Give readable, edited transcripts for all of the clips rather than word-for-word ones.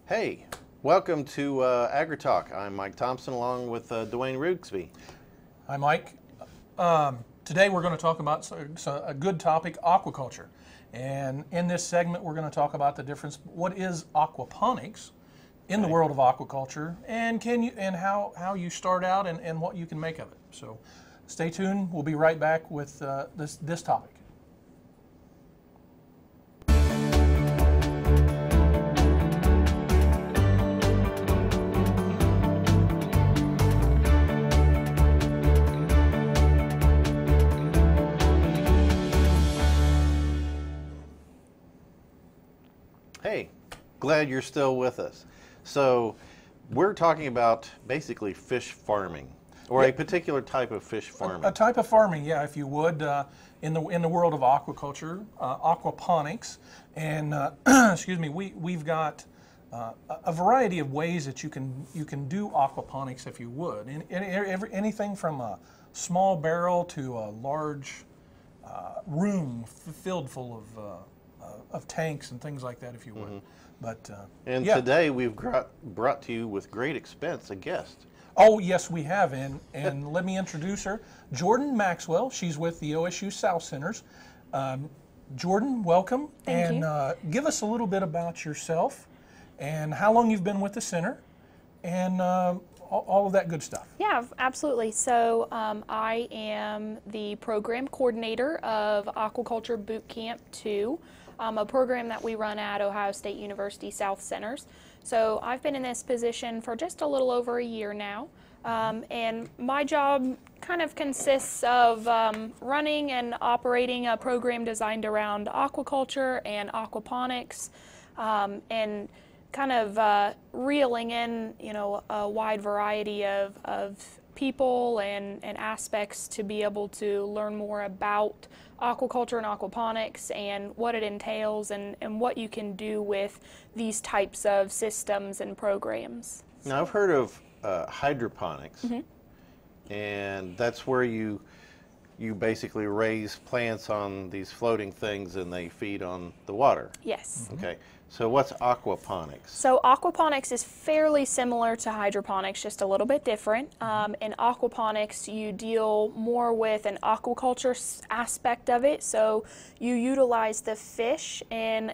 Hey, welcome to AGRI-TALK. I'm Mike Thompson along with Duane Rigsby. Hi, Mike. Today we're going to talk about a good topic, aquaculture. And in this segment, we're going to talk about the difference. What is aquaponics in the world of aquaculture, and how you start out and what you can make of it. So, stay tuned. We'll be right back with this topic. Hey, glad you're still with us. So we're talking about basically fish farming, or a particular type of fish farming. A type of farming, yeah, if you would, in the world of aquaculture, aquaponics, and excuse me, we've got a variety of ways that you can do aquaponics, if you would, anything from a small barrel to a large room filled full of tanks and things like that, if you would. Mm-hmm. But and yeah. Today we've brought to you with great expense a guest. Oh yes, we have, and let me introduce her, Jordan Maxwell. She's with the OSU South Centers. Jordan, welcome. Thank you. Give us a little bit about yourself and how long you've been with the center, and all of that good stuff. Yeah, absolutely. So I am the program coordinator of Aquaculture Boot Camp 2, a program that we run at Ohio State University South Centers. So I've been in this position for just a little over a year now, and my job kind of consists of running and operating a program designed around aquaculture and aquaponics, and kind of reeling in, a wide variety of people and aspects to be able to learn more about aquaculture and aquaponics and what it entails and what you can do with these types of systems and programs. Now I've heard of hydroponics, and that's where you basically raise plants on these floating things and they feed on the water. Yes. Okay. So what's aquaponics? So aquaponics is fairly similar to hydroponics, just a little bit different. In aquaponics, you deal more with an aquaculture aspect of it. So you utilize the fish in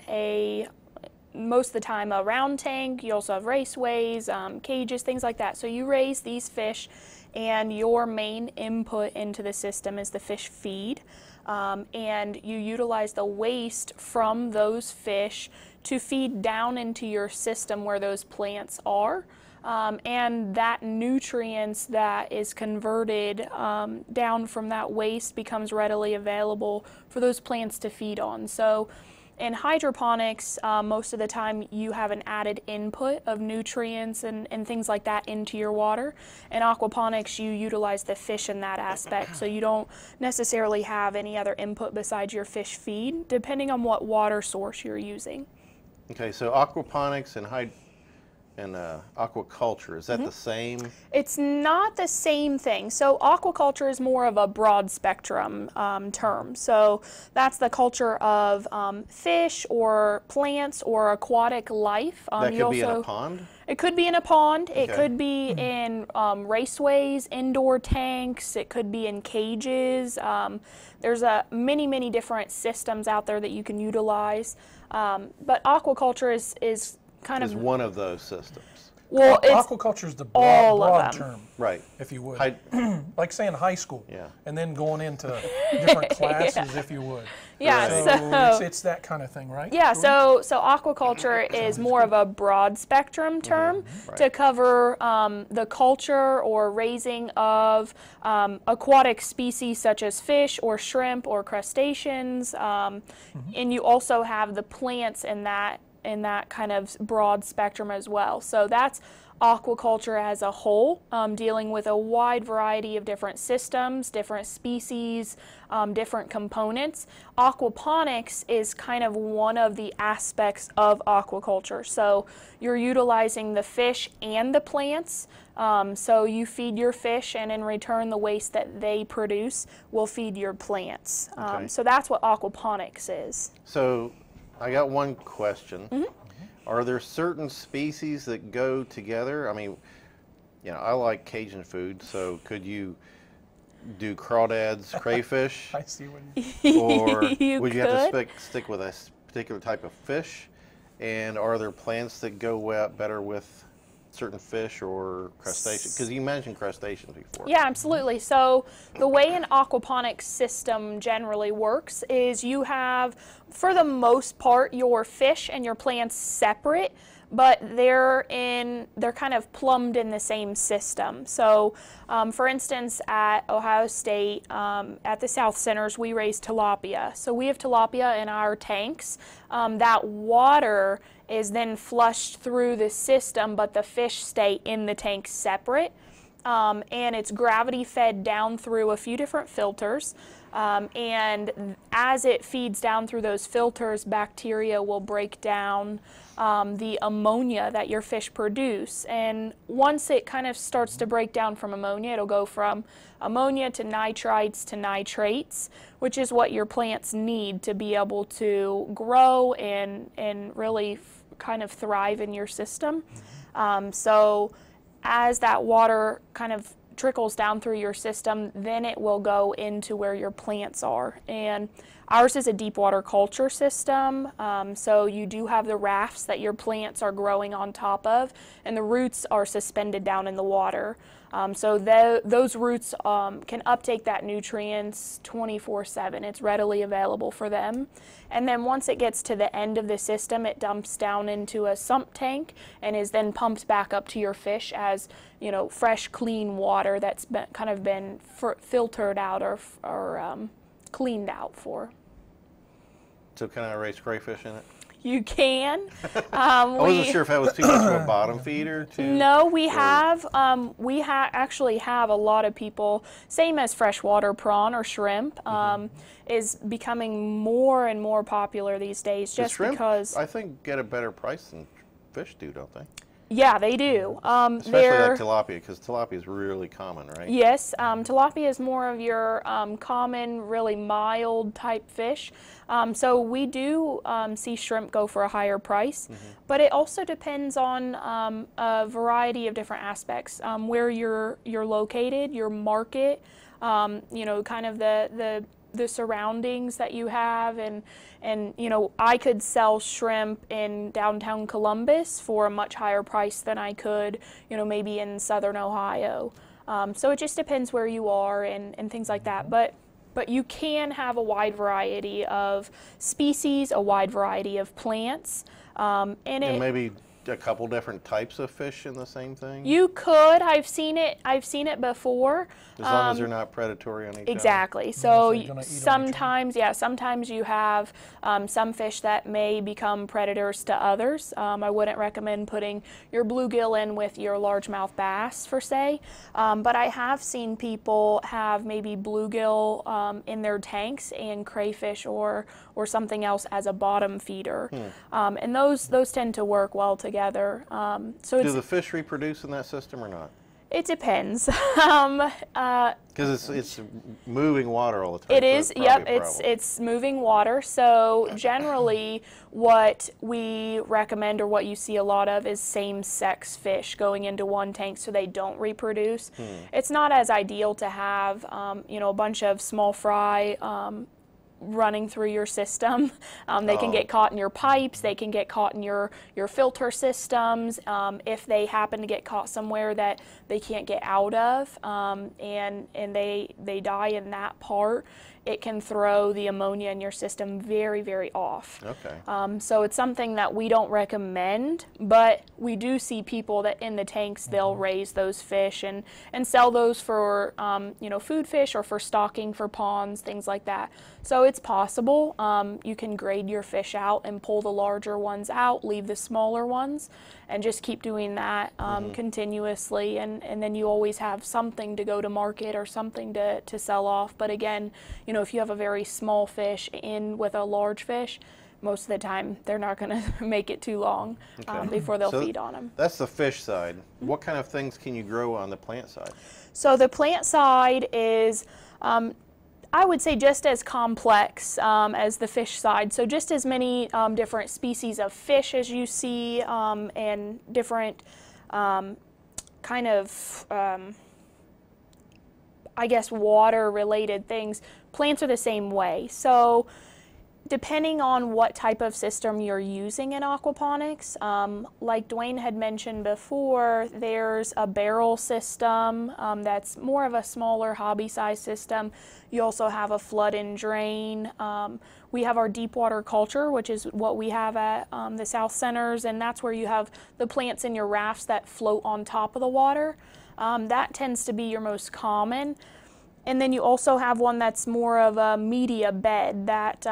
most of the time a round tank. You also have raceways, cages, things like that. So you raise these fish, and your main input into the system is the fish feed. And you utilize the waste from those fish to feed down into your system where those plants are. And that nutrients that is converted down from that waste becomes readily available for those plants to feed on. So in hydroponics, most of the time you have an added input of nutrients and things like that into your water. In aquaponics, you utilize the fish in that aspect, so you don't necessarily have any other input besides your fish feed, depending on what water source you're using. Okay, so aquaponics and aquaculture, is that the same? It's not the same thing. So aquaculture is more of a broad spectrum term. So that's the culture of fish or plants or aquatic life. That could be in a pond? It could be in a pond. Okay. It could be in raceways, indoor tanks. It could be in cages. There's many different systems out there that you can utilize. But aquaculture is kind of one of those systems. Well, aquaculture is the all broad of them. term, right? If you would, like saying high school, yeah, and then going into different classes, if you would. Yeah, right. So it's that kind of thing, right? Yeah. So aquaculture is more of a broad spectrum term to cover the culture or raising of aquatic species such as fish or shrimp or crustaceans, and you also have the plants in that kind of broad spectrum as well. So that's aquaculture as a whole, dealing with a wide variety of different systems, different species, different components. Aquaponics is kind of one of the aspects of aquaculture. So you're utilizing the fish and the plants. So you feed your fish, and in return the waste that they produce will feed your plants. So that's what aquaponics is. So I got one question. Are there certain species that go together? I mean, you know, I like Cajun food, so could you do crawdads, crayfish? I see what you Or You would you have to could. stick with a particular type of fish? And are there plants that go better with certain fish or crustaceans? Because you mentioned crustaceans before. Yeah, absolutely. So the way an aquaponics system generally works is you have, for the most part, your fish and your plants separate, but they're kind of plumbed in the same system. So, for instance, at Ohio State, at the South Centers, we raise tilapia. So we have tilapia in our tanks. That water is then flushed through the system, but the fish stay in the tank separate. And it's gravity fed down through a few different filters. And as it feeds down through those filters, bacteria will break down the ammonia that your fish produce. And once it kind of starts to break down from ammonia, it'll go from ammonia to nitrites to nitrates, which is what your plants need to be able to grow and really kind of thrive in your system. So as that water kind of trickles down through your system, then it will go into where your plants are. And ours is a deep water culture system, so you do have the rafts that your plants are growing on top of, and the roots are suspended down in the water. So those roots can uptake that nutrients 24/7. It's readily available for them. And then once it gets to the end of the system, it dumps down into a sump tank and is then pumped back up to your fish as, you know, fresh, clean water that's been filtered out or cleaned out for. So can I raise crayfish in it? You can. I wasn't sure if that was too much of a bottom feeder. No, we actually have a lot of people, same as freshwater prawn or shrimp, is becoming more and more popular these days just shrimp, because. I think, get a better price than fish do, don't they? Yeah, they do. Especially like tilapia, because tilapia is really common, right? Yes, tilapia is more of your common, really mild type fish. So we do see shrimp go for a higher price, but it also depends on a variety of different aspects. Where you're located, your market, you know, kind of the surroundings that you have, and you know, I could sell shrimp in downtown Columbus for a much higher price than I could, you know, maybe in southern Ohio. So it just depends where you are and things like that. But you can have a wide variety of species, a wide variety of plants, and maybe a couple different types of fish in the same thing? You could. I've seen it before. As long as they're not predatory on each other. Exactly. So sometimes, sometimes you have some fish that may become predators to others. I wouldn't recommend putting your bluegill in with your largemouth bass, per se. But I have seen people have maybe bluegill in their tanks and crayfish or something else as a bottom feeder. And those tend to work well together. So do the fish reproduce in that system or not? It depends. Because it's moving water all the time. It is, yep, it's moving water. So generally what we recommend, or what you see a lot of, is same-sex fish going into one tank so they don't reproduce. It's not as ideal to have, you know, a bunch of small fry running through your system. They can get caught in your pipes, they can get caught in your filter systems, if they happen to get caught somewhere that they can't get out of, and they die in that part. It can throw the ammonia in your system very, very off. Okay. So it's something that we don't recommend, but we do see people that in the tanks, they'll raise those fish and sell those for you know, food fish or for stocking for ponds, things like that. So it's possible. You can grade your fish out and pull the larger ones out, leave the smaller ones, and just keep doing that continuously, and then you always have something to go to market or something to sell off. But again, you know, if you have a very small fish in with a large fish, most of the time they're not going to make it too long before they'll feed on them. That's the fish side. What kind of things can you grow on the plant side? So the plant side is, I would say just as complex as the fish side. So just as many different species of fish as you see, and different kind of, I guess, water-related things. Plants are the same way. So depending on what type of system you're using in aquaponics, like Duane had mentioned before, there's a barrel system that's more of a smaller hobby size system. You also have a flood and drain. We have our deep water culture, which is what we have at the South Centers, and that's where you have the plants in your rafts that float on top of the water. That tends to be your most common. And then you also have one that's more of a media bed that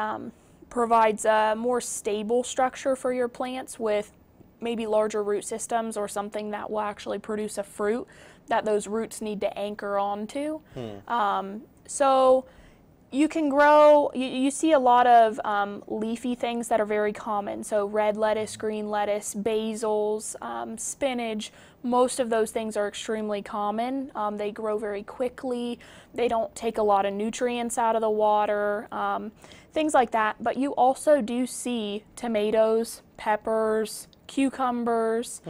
provides a more stable structure for your plants with maybe larger root systems or something that will actually produce a fruit that those roots need to anchor onto. So you can grow, you see a lot of leafy things that are very common. So red lettuce, green lettuce, basils, spinach, most of those things are extremely common. They grow very quickly. They don't take a lot of nutrients out of the water, things like that. But you also do see tomatoes, peppers, cucumbers,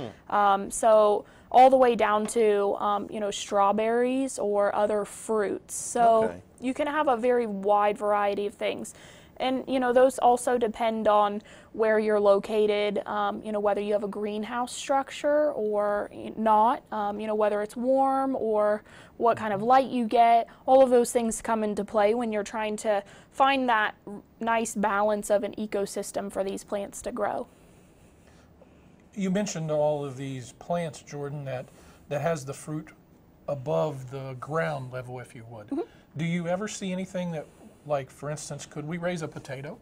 so all the way down to you know, strawberries or other fruits. So you can have a very wide variety of things. And you know, those also depend on where you're located, you know, whether you have a greenhouse structure or not, you know, whether it's warm or what kind of light you get. All of those things come into play when you're trying to find that nice balance of an ecosystem for these plants to grow. You mentioned all of these plants, Jordan, that has the fruit above the ground level, if you would. Do you ever see anything that, like, for instance, could we raise a potato?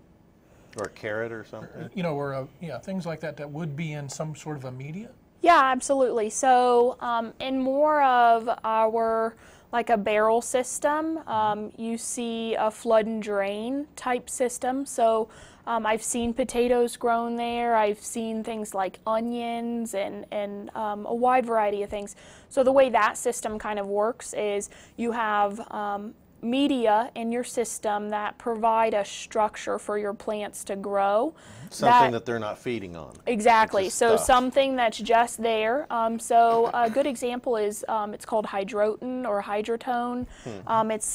Or a carrot or something? You know, or yeah, things like that that would be in some sort of a media? Yeah, absolutely. So in more of our, like a barrel system, you see a flood and drain type system. So I've seen potatoes grown there. I've seen things like onions and a wide variety of things. So the way that system kind of works is you have media in your system that provide a structure for your plants to grow. Something that they're not feeding on. Exactly. So stuff. something that's just there. So a good example is it's called hydroton or hydrotone.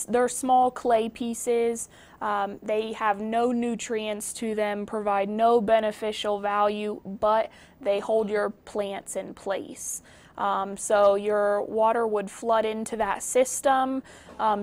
They're small clay pieces. They have no nutrients to them, provide no beneficial value, but they hold your plants in place. So your water would flood into that system,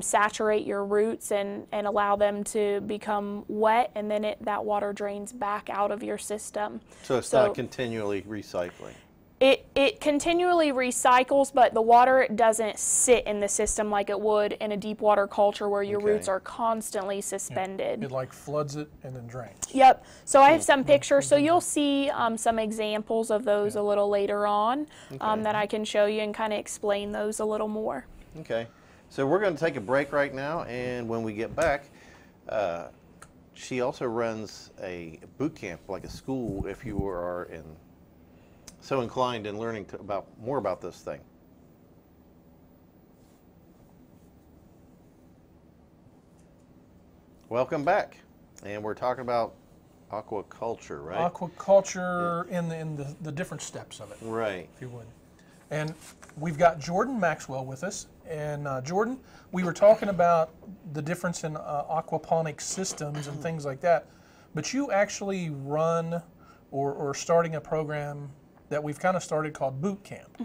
saturate your roots and allow them to become wet, and then that water drains back out of your system. So it's not continually recycling. It continually recycles, but the water doesn't sit in the system like it would in a deep water culture where your roots are constantly suspended. Yeah. It like floods it and then drains. Yep. So I have some pictures. So you'll see some examples of those a little later on that I can show you and kind of explain those a little more. Okay. So we're going to take a break right now, and when we get back, she also runs a boot camp, like a school, if you are so inclined in learning more about this thing. Welcome back, and we're talking about aquaculture, right? Aquaculture in the different steps of it, right? If you would. And we've got Jordan Maxwell with us. And Jordan, we were talking about the difference in aquaponics systems and things like that, but you actually run or starting a program that we've kind of started called Boot Camp.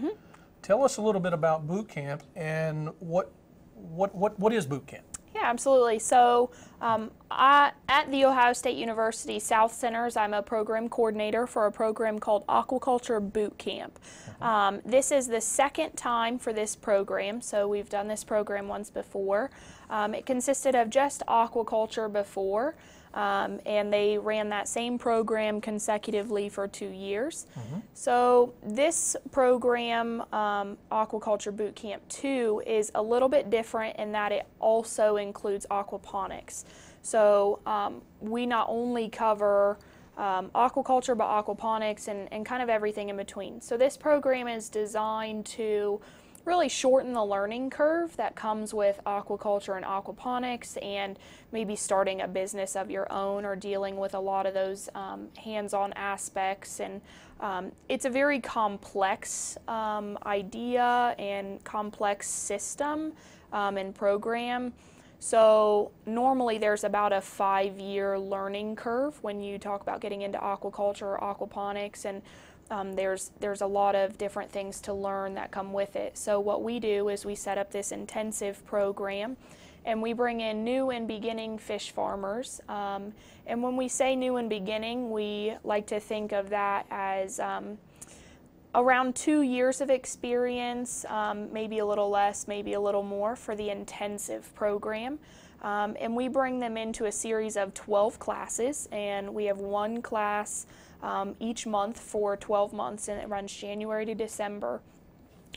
Tell us a little bit about Boot Camp and what is Boot Camp? Yeah, absolutely. So at The Ohio State University South Centers, I'm a program coordinator for a program called Aquaculture Boot Camp. This is the second time for this program, so we've done this program once before. It consisted of just aquaculture before, and they ran that same program consecutively for 2 years. So this program, Aquaculture Boot Camp 2, is a little bit different in that it also includes aquaponics. So we not only cover aquaculture, but aquaponics and kind of everything in between. So this program is designed to really shorten the learning curve that comes with aquaculture and aquaponics, and maybe starting a business of your own or dealing with a lot of those hands-on aspects. And it's a very complex idea and complex system and program. So normally there's about a 5-year learning curve when you talk about getting into aquaculture or aquaponics, and there's a lot of different things to learn that come with it. So what we do is we set up this intensive program, and we bring in new and beginning fish farmers. And when we say new and beginning, we like to think of that as around 2 years of experience, maybe a little less, maybe a little more for the intensive program. And we bring them into a series of 12 classes, and we have one class each month for 12 months, and it runs January to December.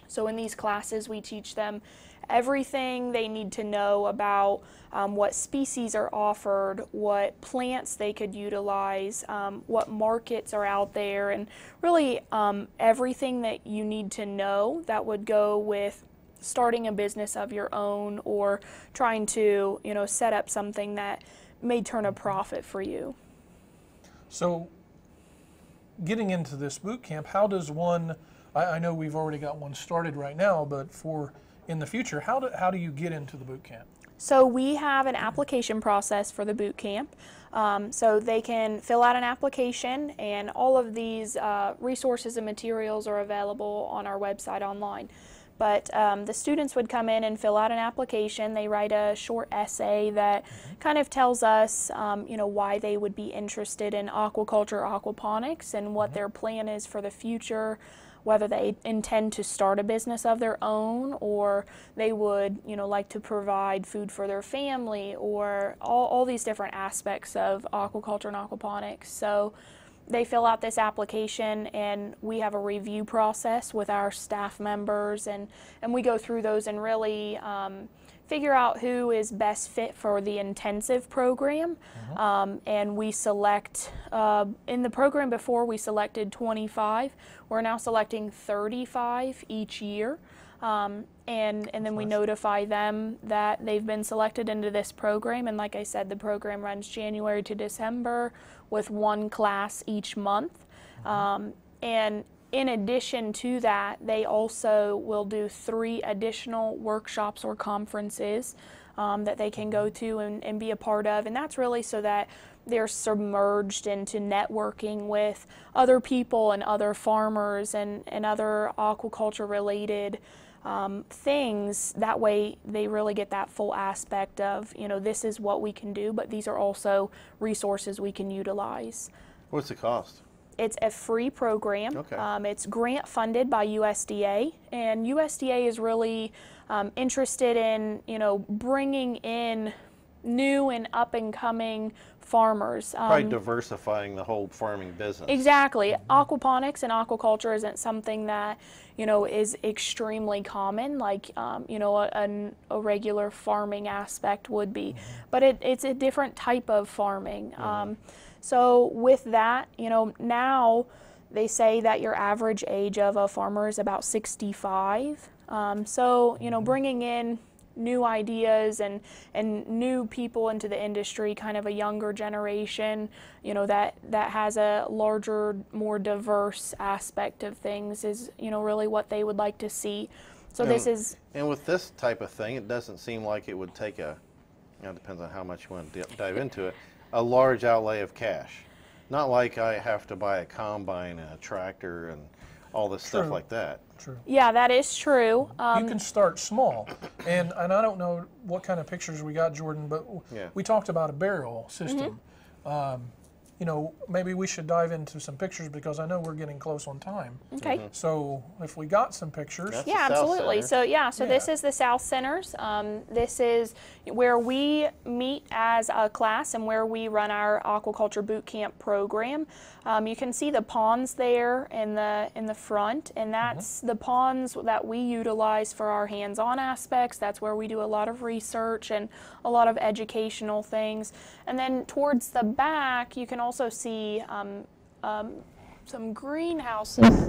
So in these classes we teach them everything they need to know about what species are offered, what plants they could utilize, what markets are out there, and really everything that you need to know that would go with starting a business of your own or trying to, set up something that may turn a profit for you. So getting into this boot camp, how does one, I know we've already got one started right now, but for in the future, how do you get into the boot camp? So we have an application process for the boot camp. So they can fill out an application, and all of these resources and materials are available on our website online. But the students would come in and fill out an application. They write a short essay that kind of tells us, why they would be interested in aquaculture, aquaponics, and what their plan is for the future, whether they intend to start a business of their own, or they would, like to provide food for their family, or all these different aspects of aquaculture and aquaponics. So they fill out this application, and we have a review process with our staff members, and we go through those and really figure out who is best fit for the intensive program. And we select, in the program before we selected 25, we're now selecting 35 each year. And then we notify them that they've been selected into this program, and like I said, the program runs January to December with one class each month. And in addition to that, they also will do 3 additional workshops or conferences that they can go to and be a part of, and that's really so that they're submerged into networking with other people and other farmers and other aquaculture related things. That way they really get that full aspect of, this is what we can do, but these are also resources we can utilize. What's the cost? It's a free program. Okay. It's grant funded by USDA, and USDA is really interested in, bringing in new and up and coming farmers. Probably diversifying the whole farming business. Exactly. Aquaponics and aquaculture isn't something that, is extremely common like, a regular farming aspect would be. But it's a different type of farming. So with that, now they say that your average age of a farmer is about 65. So, bringing in new ideas and new people into the industry, kind of a younger generation, that has a larger, more diverse aspect of things is, really what they would like to see. So this is... And with this type of thing, it doesn't seem like it would take it depends on how much you want to dive into it, a large outlay of cash. Not like I have to buy a combine and a tractor and all this stuff like that. True. Yeah, that is true. You can start small, and I don't know what kind of pictures we got, Jordan, but we talked about a barrel system. Maybe we should dive into some pictures because I know we're getting close on time. Okay. So if we got some pictures. That's Yeah, the South absolutely. Center. So this is the South Centers. This is where we meet as a class and where we run our Aquaculture Boot Camp program. You can see the ponds there in the front, and that's the ponds that we utilize for our hands-on aspects. That's where we do a lot of research and a lot of educational things. And then towards the back, you can also see some greenhouses.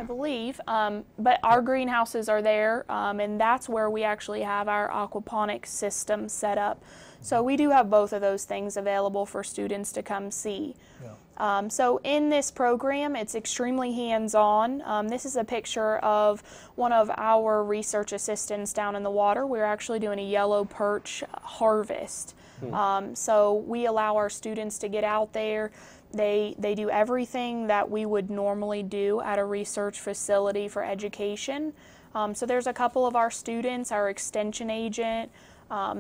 I believe. But our greenhouses are there, and that's where we actually have our aquaponics system set up. So we do have both of those things available for students to come see. Yeah. So in this program, it's extremely hands-on. This is a picture of one of our research assistants down in the water. We're actually doing a yellow perch harvest. So we allow our students to get out there. They do everything that we would normally do at a research facility for education. So there's a couple of our students, our extension agent.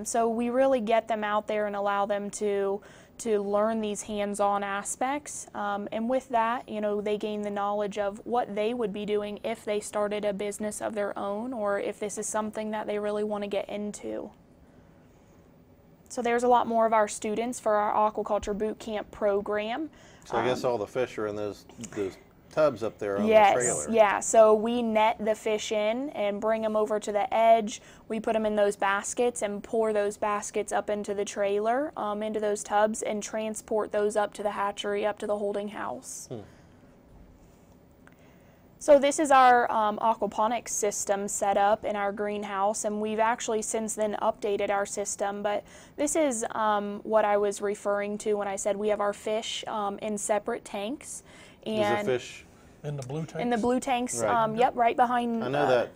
So we really get them out there and allow them to learn these hands-on aspects. And with that, you know, they gain the knowledge of what they would be doing if they started a business of their own, or if this is something that they really want to get into. So there's a lot more of our students for our Aquaculture Boot Camp program. So I guess all the fish are in those tubs up there on yes, the trailer. Yeah, so we net the fish in and bring them over to the edge. We put them in those baskets and pour those baskets up into the trailer, into those tubs, and transport those up to the hatchery, up to the holding house. So this is our aquaponics system set up in our greenhouse, and we've actually since then updated our system, but this is what I was referring to when I said we have our fish in separate tanks. And is the fish in the blue tanks? in the blue tanks, Right. yep, right behind. I know that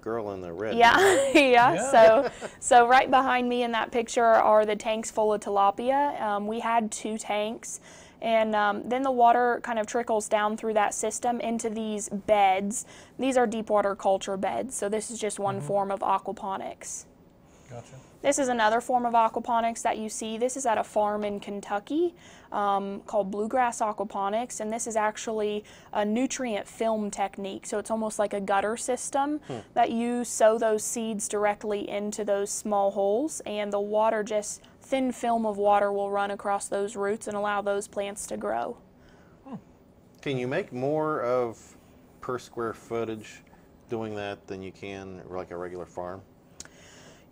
girl in the red. Yeah, yeah. Yeah. So right behind me in that picture are the tanks full of tilapia. We had 2 tanks, and then the water kind of trickles down through that system into these beds. These are deep water culture beds, so this is just one form of aquaponics. Gotcha. This is another form of aquaponics that you see. This is at a farm in Kentucky called Bluegrass Aquaponics, and this is actually a nutrient film technique. So it's almost like a gutter system that you sow those seeds directly into those small holes, and the water, just thin film of water, will run across those roots and allow those plants to grow. Can you make more of per square footage doing that than you can like a regular farm?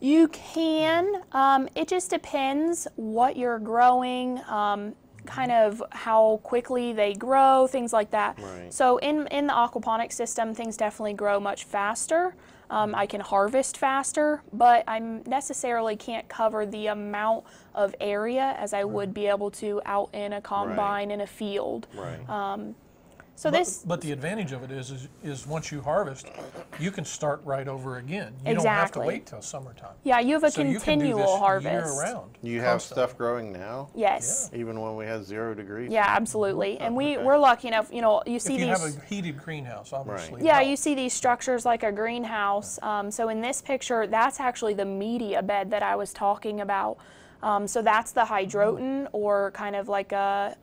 You can. It just depends what you're growing, kind of how quickly they grow, things like that. Right. So in the aquaponics system, things definitely grow much faster. I can harvest faster, but I necessarily can't cover the amount of area as I would be able to out in a combine in a field. Right. So But the advantage of it is once you harvest, you can start right over again. You Exactly. don't have to wait till summertime. yeah, you have a So you can do continual this harvest. year-round. You have constantly. stuff growing now, Yes. even when we had 0 degrees? Yeah, absolutely. And okay. we're lucky enough, you know, you see If you these. have a heated greenhouse, obviously. Yeah, it you helps. see these structures like a greenhouse. So in this picture, that's actually the media bed that I was talking about. So that's the hydroton, or kind of like a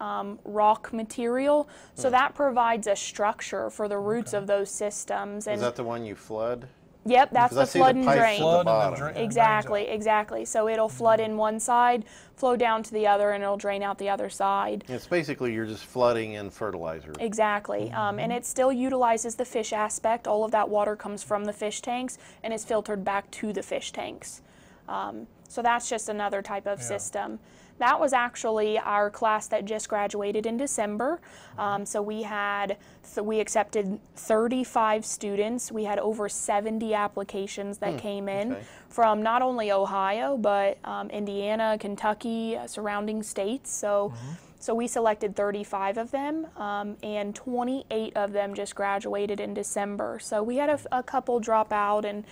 rock material. So that provides a structure for the roots of those systems. And Is that the one you flood? yep, that's Because I the see flood the and pipes drain. at the Flood and then bottom. drain. Exactly, exactly. So it'll flood in one side, flow down to the other, and it'll drain out the other side. It's basically you're just flooding in fertilizer. Exactly, and it still utilizes the fish aspect. All of that water comes from the fish tanks and is filtered back to the fish tanks. So that's just another type of system. That was actually our class that just graduated in December. So we accepted 35 students. We had over 70 applications that came in from not only Ohio, but Indiana, Kentucky, surrounding states. So we selected 35 of them, and 28 of them just graduated in December. So we had a couple drop out and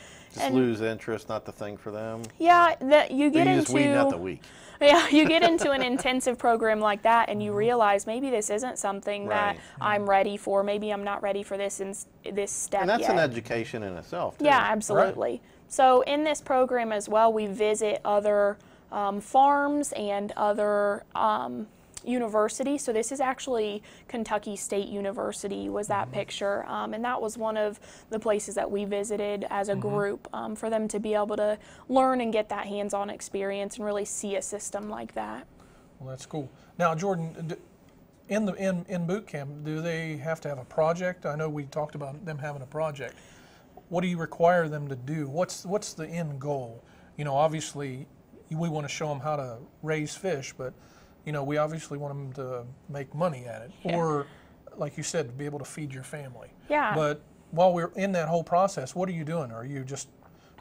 Lose interest, not the thing for them. yeah, you get You just weed out the into weak. yeah, you get into an intensive program like that, and you realize maybe this isn't something that Right. I'm ready for. Maybe I'm not ready for this this step And that's yet. an education in itself, too. Yeah, absolutely. So in this program as well, we visit other farms and other university. So this is actually Kentucky State University was that picture, and that was one of the places that we visited as a group for them to be able to learn and get that hands-on experience and really see a system like that. Well, that's cool. Now, Jordan, in boot camp, do they have to have a project? I know we talked about them having a project. What do you require them to do? What's the end goal? You know, obviously, we want to show them how to raise fish, but you know, we obviously want them to make money at it. Yeah. Or like you said, to be able to feed your family. Yeah. But while we're in that whole process, what are you doing? Are you just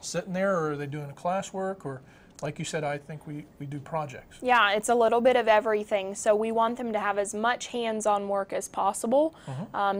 sitting there, or are they doing classwork, or like you said, I think we do projects? Yeah, it's a little bit of everything. So we want them to have as much hands-on work as possible.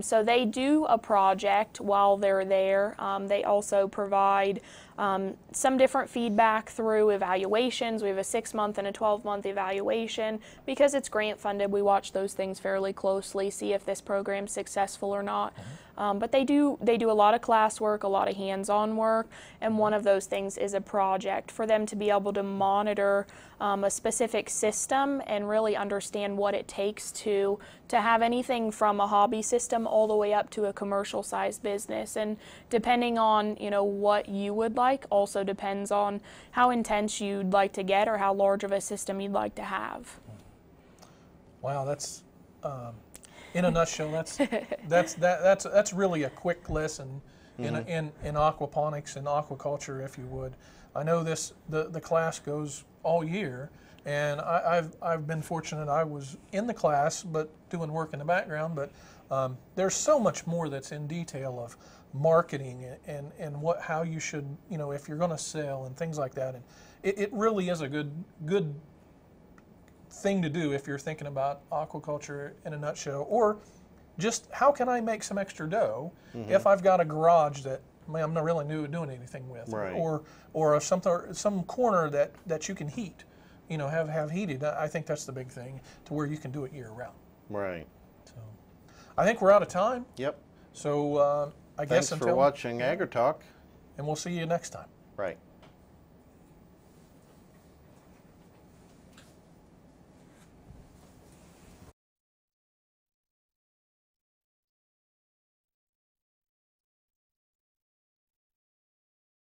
So they do a project while they're there. They also provide some different feedback through evaluations. We have a 6-month and a 12-month evaluation. Because it's grant funded, we watch those things fairly closely, see if this program's successful or not. But they do a lot of classwork, a lot of hands-on work, and one of those things is a project for them to be able to monitor a specific system and really understand what it takes to have anything from a hobby system all the way up to a commercial-sized business. And depending on what you would like, also depends on how intense you'd like to get or how large of a system you'd like to have. Wow, that's in a nutshell. That's really a quick lesson in aquaponics and aquaculture, if you would. I know the class goes all year, and I've been fortunate. I was in the class, but doing work in the background. But there's so much more that's in detail of marketing and how you should, if you're going to sell and things like that. And it really is a good thing to do if you're thinking about aquaculture in a nutshell, or just how can I make some extra dough if I've got a garage that I'm not really doing anything with, right. or some corner that you can heat, have heated. I think that's the big thing, to where you can do it year round. Right. So I think we're out of time. Yep. So I guess Thanks for watching AGRI-TALK. and we'll see you next time. Right.